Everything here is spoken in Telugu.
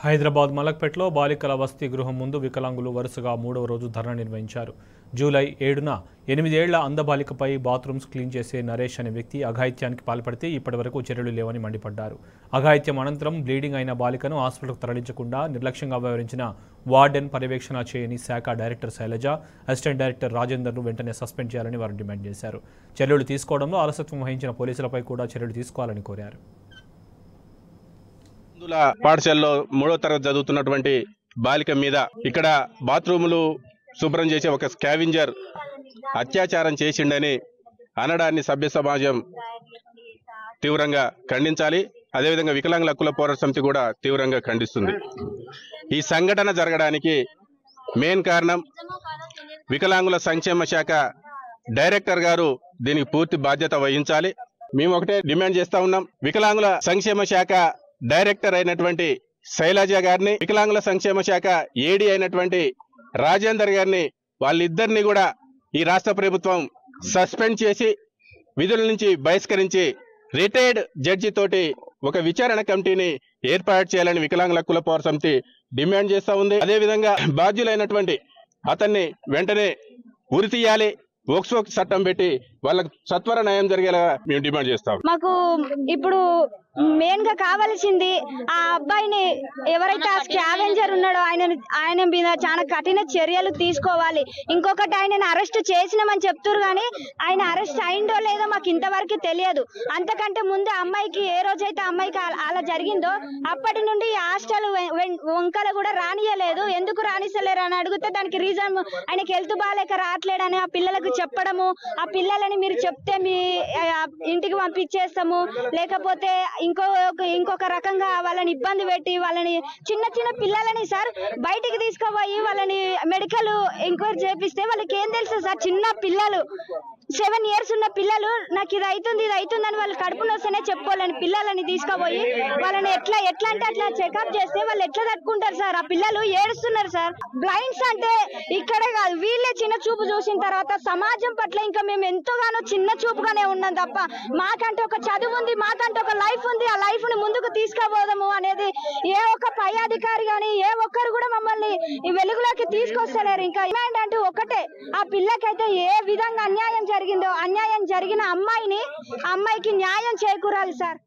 హైదరాబాద్ మలక్పేటలో బాలికల వసతి గృహం ముందు వికలాంగులు వరుసగా 3వ రోజు ధర్నా నిర్వహించారు. జూలై 7న 8 ఏళ్ల అందబాలికపై బాత్రూమ్స్ క్లీన్ చేసే నరేష్ అనే వ్యక్తి అఘాయిత్యానికి పాల్పడితే ఇప్పటివరకు చర్యలు లేవని మండిపడ్డారు. అఘాయిత్యం అనంతరం బ్లీడింగ్ అయిన బాలికను హాస్పిటల్కు తరలించకుండా నిర్లక్ష్యంగా వ్యవహరించిన వార్డెన్ పర్యవేక్షణ చేయని శాఖ డైరెక్టర్ శైలజ, అసిస్టెంట్ డైరెక్టర్ రాజేందర్ను వెంటనే సస్పెండ్ చేయాలని వారు డిమాండ్ చేశారు. చర్యలు తీసుకోవడంలో అలసత్వం వహించిన పోలీసులపై కూడా చర్యలు తీసుకోవాలని కోరారు. పాఠశాలలో 3వ తరగతి చదువుతున్నటువంటి బాలిక మీద ఇక్కడ బాత్రూములు శుభ్రం చేసే ఒక స్కావెంజర్ అత్యాచారం చేసిండని అనడాన్ని సభ్య సమాజం తీవ్రంగా ఖండించాలి. అదేవిధంగా వికలాంగుల హక్కుల పోరాట సమితి కూడా తీవ్రంగా ఖండిస్తుంది. ఈ సంఘటన జరగడానికి మెయిన్ కారణం వికలాంగుల సంక్షేమ శాఖ డైరెక్టర్ గారు దీనికి పూర్తి బాధ్యత వహించాలి. మేము ఒకటే డిమాండ్ చేస్తా ఉన్నాం. వికలాంగుల సంక్షేమ శాఖ డైరెక్టర్ అయినటువంటి శైలజ గారిని, వికలాంగుల సంక్షేమ శాఖ ఏడీ అయినటువంటి రాజేందర్ గారిని, వాళ్ళిద్దరిని కూడా ఈ రాష్ట్ర ప్రభుత్వం సస్పెండ్ చేసి విధుల నుంచి బహిష్కరించి రిటైర్డ్ జడ్జి తోటి ఒక విచారణ కమిటీని ఏర్పాటు చేయాలని వికలాంగుల హక్కుల పోరాట సమితి డిమాండ్ చేస్తా ఉంది. అదేవిధంగా బాధ్యులైనటువంటి అతన్ని వెంటనే ఉరి తీయాలి. పోక్సో చట్టం పెట్టి వాళ్ళకు సత్వర న్యాయం జరిగేలా మేము డిమాండ్ చేస్తాం. మాకు ఇప్పుడు మెయిన్ గా కావాల్సింది ఆ అబ్బాయిని, ఎవరైతే ఆ స్కావెంజర్ ఉన్నాడో ఆయన మీద చాలా కఠిన చర్యలు తీసుకోవాలి. ఇంకొకటి, ఆయనను అరెస్ట్ చేసినామని చెప్తారు కానీ ఆయన అరెస్ట్ అయిందో లేదో మాకు ఇంతవరకు తెలియదు. అంతకంటే ముందు అమ్మాయికి ఏ రోజైతే అమ్మాయికి అలా జరిగిందో అప్పటి నుండి హాస్టల్ వంకలు కూడా రానియలేదు. ఎందుకు రానిస్తలేరు అని అడిగితే దానికి రీజన్ ఆయనకి హెల్త్ బాగాలేక రావట్లేడని ఆ పిల్లలకు చెప్పడము, ఆ పిల్లలని మీరు చెప్తే మీ ఇంటికి పంపించేస్తాము, లేకపోతే ఇంకొక రకంగా వాళ్ళని ఇబ్బంది పెట్టి వాళ్ళని చిన్న చిన్న పిల్లలని సార్ బయటికి తీసుకుపోయి వాళ్ళని మెడికల్ ఎంక్వైరీ చేపిస్తే వాళ్ళకి ఏం తెలుసు సార్? చిన్న పిల్లలు 7 years ఉన్న పిల్లలు నాకు ఇది అవుతుంది అని వాళ్ళు కడుపు నొస్తేనే చెప్పుకోవాలని పిల్లలని తీసుకుపోయి వాళ్ళని ఎట్లా అంటే అట్లా చెకప్ చేస్తే వాళ్ళు ఎట్లా తట్టుకుంటారు సార్? ఆ పిల్లలు ఏడుస్తున్నారు సార్. బ్లైండ్స్ అంటే ఇక్కడే కాదు, వీళ్ళే చిన్న చూపు చూసిన తర్వాత సమాజం పట్ల ఇంకా మేము ఎంతోగానో చిన్న చూపుగానే ఉన్నాం తప్ప మాకంటే ఒక చదువు ఉంది, మాకంటే ఒక లైఫ్ ఉంది. ఆ లైఫ్ ని ముందుకు తీసుకుపోదాము అనేది ఏ ఒక్క పై అధికారి కానీ ఏ ఒక్కరు కూడా మమ్మల్ని ఈ వెలుగులోకి తీసుకొస్తలేరు. ఇంకా డిమాండ్ అంటూ ఒకటే, ఆ పిల్లకైతే ఏ విధంగా అన్యాయం జరిగిందో అన్యాయం జరిగిన అమ్మాయికి న్యాయం చేకూరాలి సార్.